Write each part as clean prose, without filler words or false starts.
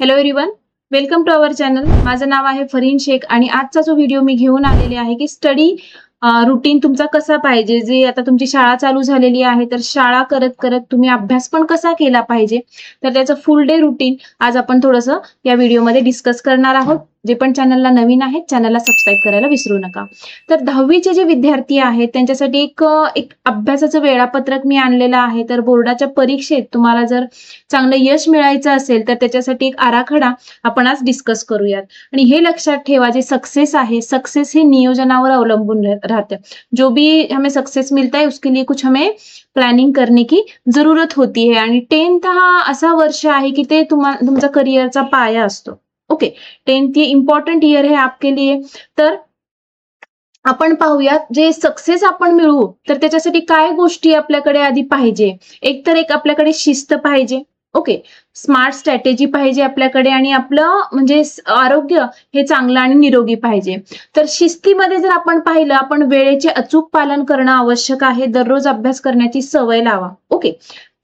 Hello everyone, welcome to our channel. माझं नाव आहे फरीन शेख आणि आजचा जो व्हिडिओ मी घेऊन आलेले आहे की स्टडी रुटीन तुमचा कसा पाहिजे. जे आता तुमची शाळा चालू झालेली आहे तर शाळा करत करत तुम्ही अभ्यास पण कसा केला पाहिजे, तर त्याचं फुल डे रुटीन आज आपण थोडंसं या व्हिडिओमध्ये डिस्कस करणार आहोत. जे पण चॅनलला नवीन आहेत चॅनलला सबस्क्राईब करायला विसरू नका. तर 10वीचे जे विद्यार्थी आहेत त्यांच्यासाठी एक अभ्यासाचं वेळापत्रक मी आणलेलं आहे. तर बोर्डाच्या परीक्षेत तुम्हाला जर चांगलं यश मिळायचं असेल तर त्याच्यासाठी एक आराखडा आपण आज डिस्कस करूयात. आणि हे लक्षात ठेवा, जे सक्सेस आहे, सक्सेस हे नियोजनावर अवलंबून रहते. जो भी हमें सक्सेस मिलता है उसके लिए कुछ हमें प्लॅनिंग करने की जरूरत होती है. आणि 10th हा असा वर्ष आहे की ते तुमचा करिअरचा पाया असतो. ओके, 10th ये इम्पॉर्टंट ईयर है आपके लिए. तर आपण पाहूयात, जे सक्सेस आपण मिळवू तर त्याच्यासाठी काय गोष्टी आपल्याकडे आधी पाहिजे. एक आपल्याकडे शिस्त पाहिजे. ओके, स्मार्ट स्ट्रॅटेजी पाहिजे आपल्याकडे आणि आपलं म्हणजे आरोग्य हे चांगलं आणि निरोगी पाहिजे. तर शिस्तीमध्ये जर आपण पाहिलं, आपण वेळेचे अचूक पालन करणं आवश्यक आहे. दररोज अभ्यास करण्याची सवय लावा. ओके,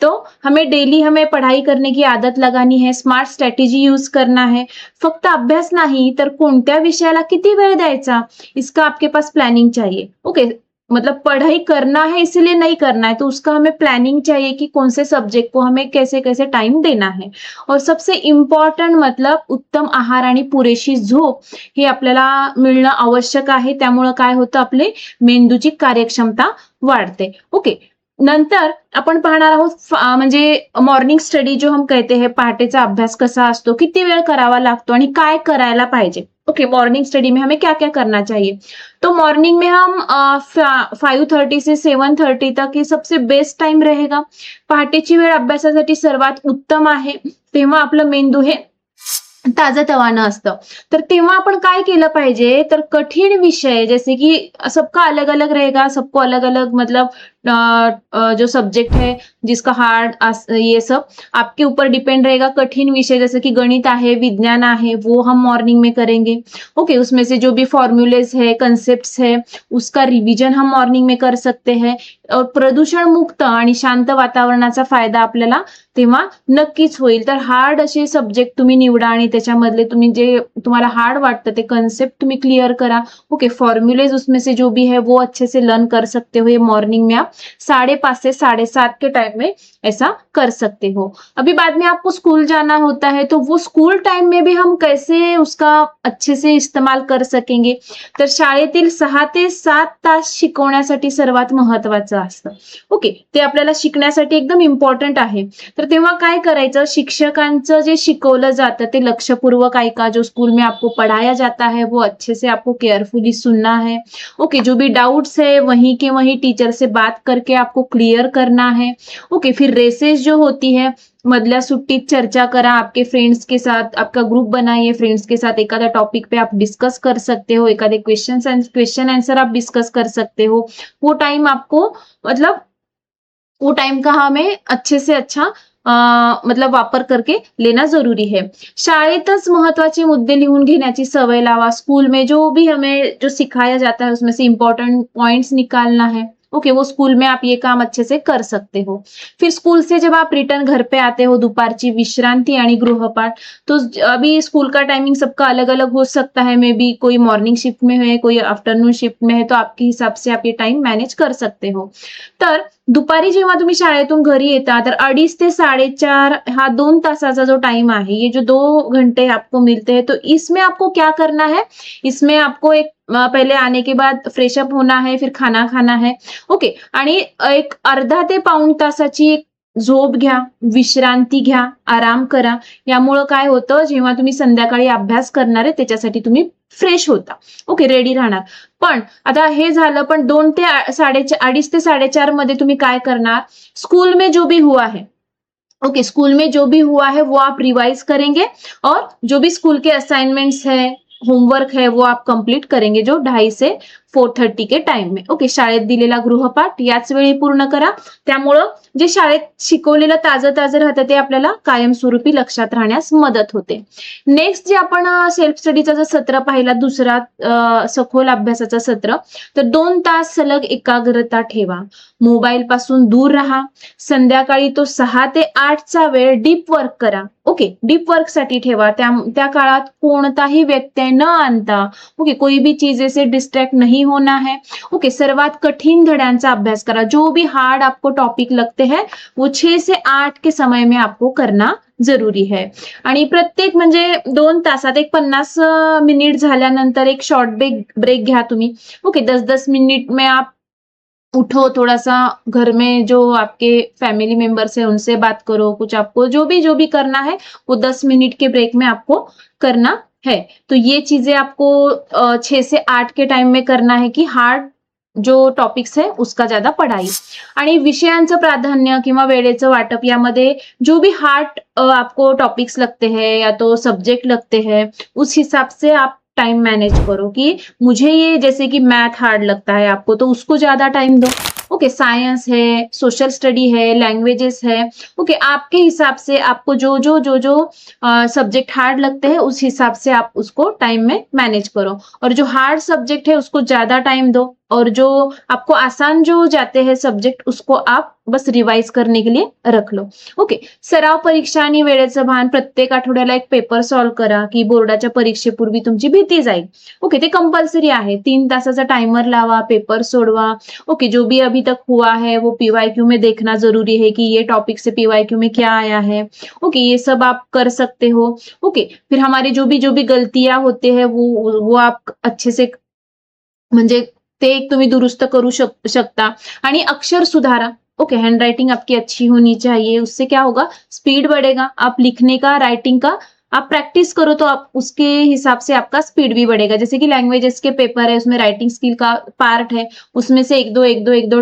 तो हमें डेली पढ़ाई करने की आदत लगानी है. स्मार्ट स्ट्रॅटेजी यूज करना है. फक्त अभ्यास नाही तर कोणत्या विषयाला किती वेळ द्यायचा, इसका आपके पास प्लानिंग चाहिए. ओके, मतलब पढ़ाई करना है इसलिए नहीं करना है, तो उसका हमें प्लानिंग चाहिए कि कौन से सब्जेक्ट को हमें कैसे कैसे टाइम देना है. और सबसे इम्पॉर्टंट मतलब उत्तम आहार आणि पुरेशी झोप हे आपल्याला मिळणं आवश्यक आहे. त्यामुळे काय होतं, आपले मेंदूची कार्यक्षमता वाढते. ओके, नंतर आपण पाहणार आहोत म्हणजे मॉर्निंग स्टडी जो हम कहते हैं, पहाटेचा अभ्यास कसा असतो, किती वेळ करावा लागतो आणि काय करायला पाहिजे. ओके, मॉर्निंग स्टडी में हमें क्या क्या करना चाहिए. तो मॉर्निंग में हम 5:30 से 7:30 तक ही सबसे बेस्ट टाइम रहेगा. पहाटेची वेळ अभ्यासासाठी सर्वात उत्तम आहे. तेव्हा आपलं मेंदू हे ताजं-तवानं असतं. तर तेव्हा आपण काय केलं पाहिजे, तर कठीण विषय जैसे कि सबका अलग-अलग रहेगा, सबको अलग-अलग मतलब जो सब्जेक्ट है जिसका हार्ड ये सब आपके ऊपर डिपेंड रहेगा. कठिन विषय जैसे कि गणित आहे, विज्ञान आहे, वो हम मॉर्निंग में करेंगे. ओके, उसमें से जो भी फॉर्मूलेज है, कंसेप्ट्स है, उसका रिवीजन हम मॉर्निंग में कर सकते हैं. प्रदूषण मुक्त आणि शांत वातावरणाचा फायदा आपल्याला तेव्हा नक्कीच होईल. तर हार्ड असे सब्जेक्ट तुम्ही निवडा आणि त्याच्यामधले तुम्ही जे तुम्हाला हार्ड वाटतं ते कॉन्सेप्ट तुम्ही क्लियर करा. ओके, फॉर्मूलेज उसमें से जो भी है वो अच्छे से लर्न कर सकते हो. ये मॉर्निंग में आप 5:30 से 7:30 के टाइम में ऐसा कर सकते हो. अभी बाद में आपको स्कूल जाना होता है, तो वो स्कूल टाइम में भी हम कैसे उसका अच्छे से इस्तेमाल कर सकेंगे. तर शाळेतील 6 ते 7 तास शिकवण्यासाठी सर्वात महत्वाचं असतं. ओके, ते आपल्याला शिकण्यासाठी एकदम इम्पॉर्टंट आहे. तर तेव्हा काय करायचं, शिक्षकांचं जे शिकवलं जातं ते लक्षपूर्वक ऐका. जो स्कूल में आपको पढ़ाया जाता है वो अच्छे से आपको केयरफुली सुनना है. ओके, जो भी डाउट्स है वहीं के वहीं टीचर से बात करके आपको क्लियर करना है. ओके, फिर रेसेस जो होती है, मधल्या सुट्टीत चर्चा करा आपके फ्रेंड्स के साथ. आपका ग्रुप बनाइए, फ्रेंड्स के साथ एखादा टॉपिक पे आप डिस्कस कर सकते हो. एखादे क्वेश्चन आंसर आप डिस्कस कर सकते हो. वो टाइम आपको मतलब वो टाइम का हमें अच्छे से अच्छा मतलब वापर करके लेना जरूरी है. शाळेतच महत्वाचे मुद्दे लिहून घेण्याची सवय लावा. स्कूल में जो भी हमें जो सिखाया जाता है उसमें से इम्पोर्टेंट पॉइंट्स निकालना है. ओके, वो स्कूल में आप ये काम अच्छे से कर सकते हो. फिर स्कूल से जब आप रिटर्न घर पे आते हो, दोपहरची विश्रांति आणि गृहपाठ. तो अभी स्कूल का टाइमिंग सबका अलग अलग हो सकता है. मे बी कोई मॉर्निंग शिफ्ट में है, कोई आफ्टरनून शिफ्ट में है, तो आपके हिसाब से आप ये टाइम मैनेज कर सकते हो. तर दुपारी जेव्हा तुम्ही शाळेतून घरी येता तर 2:30 ते 4:30 हा 2 तासाचा जो टाइम आहे, ये जो 2 घंटे आपको मिलते हैं, तो इसमें आपको क्या करना है, इसमें आपको पहले आने के बाद फ्रेश अप होना है, फिर खाना खाना है. ओके, आणि एक अर्धा ते पाऊण तासाची एक झोप घ्या, विश्रांती घ्या, आराम करा. यामुळं काय होतं, जेव्हा तुम्ही संध्याकाळी अभ्यास करणार आहे त्याच्यासाठी तुम्ही फ्रेश होता. ओके, रेडी राहणार. पण आता हे झालं, पण 2:30 ते 4:30 मध्ये तुम्ही काय करणार, स्कूल में जो भी हुआ है, ओके, स्कूल में जो भी हुआ है वो आप रिवाइज करेंगे और जो भी स्कूल के असाइनमेंट्स है, होमवर्क है, वो आप कंप्लीट करेंगे जो 2:30 से 4:30 के टाइम में. ओके, शाळेत दिलेला गृहपाठ याच वेळी पूर्ण करा. त्यामुळं जे शाळेत शिकवलेलं ताजं राहतं ते आपल्याला कायमस्वरूपी लक्षात राहण्यास मदत होते. नेक्स्ट जे आपण सेल्फ स्टडीचा जर सत्र पाहिला, दुसरा सखोल अभ्यासाचा सत्र, तर 2 तास सलग एकाग्रता ठेवा. मोबाईल पासून दूर राहा. संध्याकाळी तो 6 ते 8चा वेळ डीप वर्क करा. ओके, डीप वर्क साठी ठेवा. त्या काळात कोणताही व्यत्यय न आणता, ओके, कोई भी चीजें से डिस्ट्रैक्ट नहीं होना है. ओके, सर्वात कठीण धड्यांचा अभ्यास करा. जो भी हार्ड आपको टॉपिक लगते हैं वो 6 से 8 के समय में आपको करना जरुरी है. आणि प्रत्येक म्हणजे 2 तासात एक 50 मिनिट झाल्यानंतर एक शॉर्ट ब्रेक घ्या तुम्ही. ओके, 10-10 मिनट में आप उठो, थोड़ा सा घर में जो आपके फैमिली मेंबर्स है उनसे बात करो, कुछ आपको जो भी करना है वो 10 मिनट के ब्रेक में आपको करना है. तो ये चीजें आपको 6 से 8 के टाइम में करना है की हार्ड जो टॉपिक्स है उसका ज्यादा पढ़ाई. आणि विषयांचं प्राधान्य किंवा वेळेचं वाटप यामध्ये जो भी हार्ड आपको टॉपिक्स लगते हैं या तो सब्जेक्ट लगते हैं, उस हिसाब से आप टाइम मैनेज करो कि मुझे ये, जैसे कि मैथ हार्ड लगता है आपको तो उसको ज्यादा टाइम दो. ओके, साइंस है, सोशल स्टडी है, लैंग्वेजेस है. ओके, आपके हिसाब से आपको जो सब्जेक्ट हार्ड लगते हैं उस हिसाब से आप उसको टाइम में मैनेज करो. और जो हार्ड सब्जेक्ट है उसको ज्यादा टाइम दो, और जो आपको आसान जो जाते हैं सब्जेक्ट उसको आप बस रिवाइज करने के लिए रख लो. ओके, सराव परीक्षा आणि वेळेचं भान. प्रत्येक आठवड्याला एक पेपर सॉल्व्ह करा की बोर्डाच्या परीक्षेपूर्वी तुमची भीती जाईल. ओके, ते कंपल्सरी आहे. 3 तासाचा टाइमर लावा, पेपर सोडवा. ओके, जो भी अभी तक हुआ है वो पीवाईक्यू में देखना जरूरी है कि ये टॉपिक से पीवाईक्यू में क्या आया है. ओके, ये सब आप कर सकते हो. ओके, फिर हमारी जो भी गलतियां होते हैं वो आप अच्छे से, म्हणजे ते एक तुम्ही दुरुस्त करू शकता. आणि अक्षर सुधारा. ओके, हैंड राइटिंग आपकी अच्छी होनी चाहिए. उससे क्या होगा, स्पीड बढ़ेगा. आप लिखने का, राइटिंग का आप प्रैक्टिस करो तो आप उसके हिसाब से आपका स्पीड भी बढ़ेगा. जैसे कि लैंग्वेजेस के पेपर है, उसमें राइटिंग स्किल का पार्ट है, उसमें से एक दो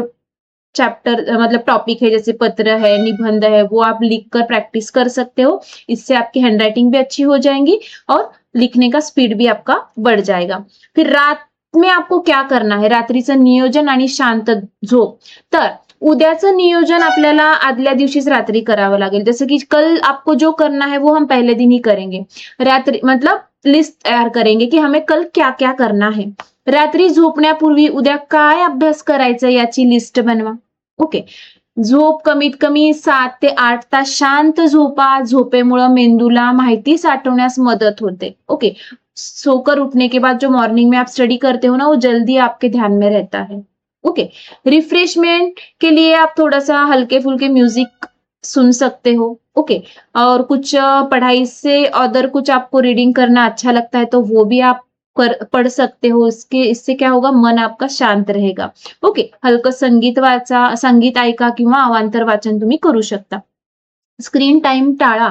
चैप्टर मतलब टॉपिक है, जैसे पत्र है, निबंध है, वो आप लिख कर प्रैक्टिस कर सकते हो. इससे आपकी हैंड राइटिंग भी अच्छी हो जाएंगी और लिखने का स्पीड भी आपका बढ़ जाएगा. फिर रात में आपको क्या करना है, रात्रीचं नियोजन आणि शांत झोप. तर उद्याचं नियोजन आपल्याला आदल्या दिवशीच रात्री करावं लागेल. जैसे कि कल आपको जो करना है वो हम पहले दिन ही करेंगे. रात्रि मतलब लिस्ट तयार करेंगे की हमें कल क्या क्या करना है. रात्री झोपण्यापूर्वी उद्या काय अभ्यास करायचा याची लिस्ट बनवा. ओके, झोप कमीत कमी 7 ते 8 तास शांत झोपा. झोपेमुळे मेंदूला माहिती साठवण्यास मदत होते. ओके, सोकर उठने के बाद जो मॉर्निंग में आप स्टडी करते हो ना, वो जल्दी आपके ध्यान में रहता है. ओके, रिफ्रेशमेंट के लिए आप थोड़ा सा हल्के फुल्के म्यूजिक सुन सकते हो. ओके, और कुछ पढ़ाई से अदर कुछ आपको रीडिंग करना अच्छा लगता है तो वो भी आप पढ़ सकते हो. इससे क्या होगा, मन आपका शांत रहेगा. ओके, हलकं संगीत ऐका किंवा अवांतर वाचन तुम्ही करू शकता. स्क्रीन टाइम टाळा.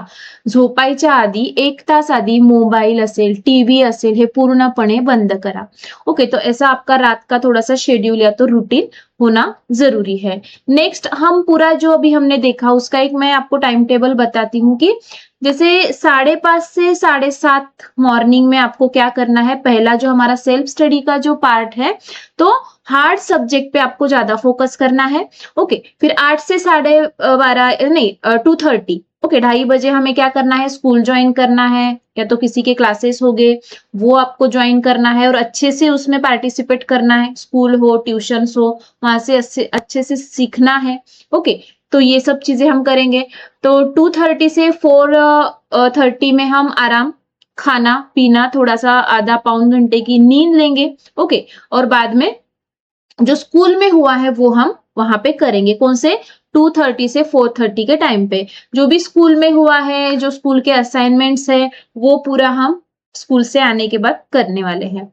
झोपायच्या आधी 1 तास आधी मोबाइल असेल, टीवी असेल, हे पूर्णपणे बंद करा. ओके, तो ऐसा आपका रात का थोड़ा सा शेड्यूल या तो रूटीन होना जरूरी है. नेक्स्ट हम पूरा जो अभी हमने देखा उसका एक मैं आपको टाइम टेबल बताती हूँ कि जैसे 5:30 से 7:30 मॉर्निंग में आपको क्या करना है. पहला जो हमारा सेल्फ स्टडी का जो पार्ट है तो हार्ड सब्जेक्ट पे आपको ज्यादा फोकस करना है. ओके, फिर 8 से 12:30 नहीं 2:30. ओके, 2:30 बजे हमें क्या करना है, स्कूल ज्वाइन करना है या तो किसी के क्लासेस हो गए वो आपको ज्वाइन करना है और अच्छे से उसमें पार्टिसिपेट करना है. स्कूल हो, ट्यूशन हो, वहां से अच्छे से सीखना है. ओके, तो ये सब चीजें हम करेंगे. तो 2:30 से 4:30 में हम आराम, खाना पीना, थोड़ा सा आधा पौन घंटे की नींद लेंगे. ओके, और बाद में जो स्कूल में हुआ है वो हम वहां पे करेंगे. कौन से, 2:30 से 4:30 के टाइम पे जो भी स्कूल में हुआ है, जो स्कूल के असाइनमेंट्स है वो पूरा हम स्कूल से आने के बाद करने वाले हैं.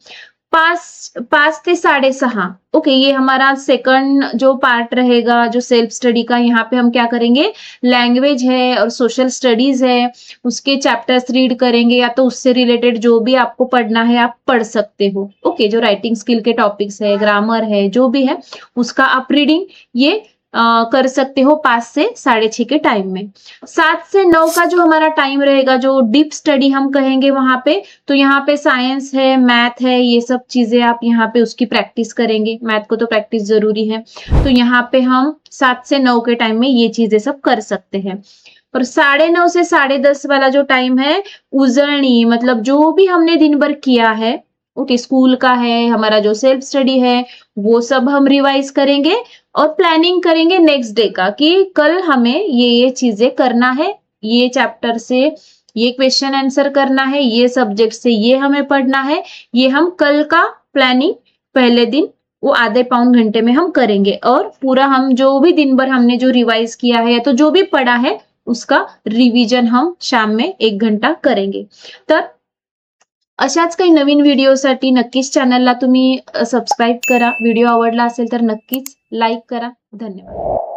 5 से 6:30. ओके, ये हमारा सेकंड जो पार्ट रहेगा जो सेल्फ स्टडी का. यहाँ पे हम क्या करेंगे, लैंग्वेज है और सोशल स्टडीज है, उसके चैप्टर्स रीड करेंगे या तो उससे रिलेटेड जो भी आपको पढ़ना है आप पढ़ सकते हो. ओके, जो राइटिंग स्किल के टॉपिक्स है, ग्रामर है, जो भी है उसका आप रीडिंग ये कर सकते हो 5 से 6:30 के टाइम में। 7 से 9 का जो हमारा टाइम रहेगा, जो डीप स्टडी हम कहेंगे वहां पे, तो यहाँ पे साइंस है, मैथ है, ये सब चीजें आप यहाँ पे उसकी प्रैक्टिस करेंगे। मैथ को तो प्रैक्टिस जरूरी है, तो यहाँ पे हम 7 से 9 के टाइम में ये चीजें सब कर सकते हैं। और 9:30 से 10:30 वाला जो टाइम है, उजळणी, मतलब जो भी हमने दिन भर किया है, ओके, स्कूल का है, हमारा जो सेल्फ स्टडी है, वो सब हम रिवाइज करेंगे और प्लानिंग करेंगे नेक्स्ट डे का कि कल हमें ये चीजें करना है, ये चैप्टर से ये क्वेश्चन आंसर करना है, ये सब्जेक्ट से ये हमें पढ़ना है। ये हम कल का प्लानिंग पहले दिन वो आधे पौन घंटे में हम करेंगे, और पूरा हम जो भी दिन भर हमने जो रिवाइज किया है या तो जो भी पढ़ा है उसका रिवीजन हम शाम में 1 घंटा करेंगे। तर अशाच काही नवीन व्हिडिओसाठी नक्कीच चॅनलला तुम्ही सबस्क्राईब करा. व्हिडिओ आवडला असेल तर नक्कीच लाईक करा. धन्यवाद.